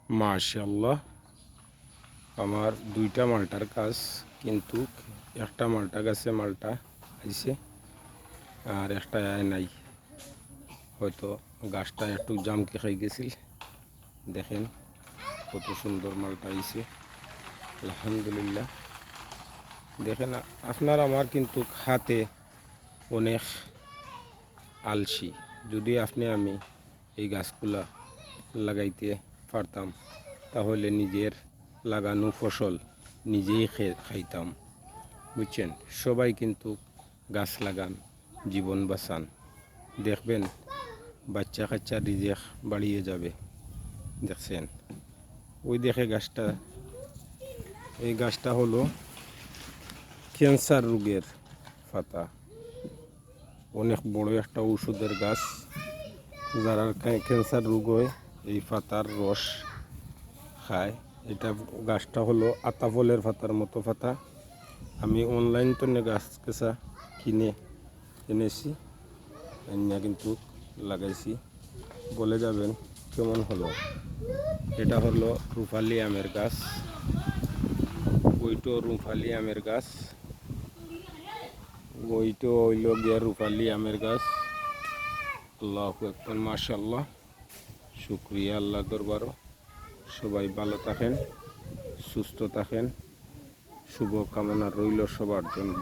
মাশাআল্লাহ, আমার দুইটা মালটার গাছ, কিন্তু একটা মালটা গাছে মালটা আইছে আর একটা আয় নাই। হয়তো গাছটা একটু জামকে খাই গেছিল। দেখেন কত সুন্দর মালটা আইছে, আলহামদুলিল্লাহ। দেখেন আপনার আমার কিন্তু হাতে অনেক আলসি। যদি আমি এই গাছগুলা লাগাইতে পারতাম, তাহলে নিজের লাগানো ফসল নিজেই খাইতাম, বুঝছেন। সবাই কিন্তু গাছ লাগান, জীবন বাঁচান, দেখবেন বাচ্চা কাচ্চা রিজেক বাড়িয়ে যাবে। দেখছেন ওই দেখে গাছটা, এই গাছটা হলো ক্যান্সার রোগের পাতা। অনেক বড় একটা ওষুধের গাছ। যারা ক্যান্সার রোগ হয় এই পাতার রস খায়। এটা গাছটা হলো আতা ফলের পাতার মতো পাতা। আমি অনলাইন তো গাছ কেসা কিনে এনেছি, এনে কিন্তু লাগাইছি। বলে যাবেন কেমন হলো। এটা হলো রূপালি আমের গাছ, ওইটো রূপালি আমের গাছ, ওইটো হইল গিয়া রূপালি আমের গাছ। আল্লাহু আকবার, মাশাআল্লাহ, শুকরিয়া আল্লাহ দরবারও। সবাই ভালো থাকেন, সুস্থ থাকেন, শুভ কামনা রইল সবার জন্য।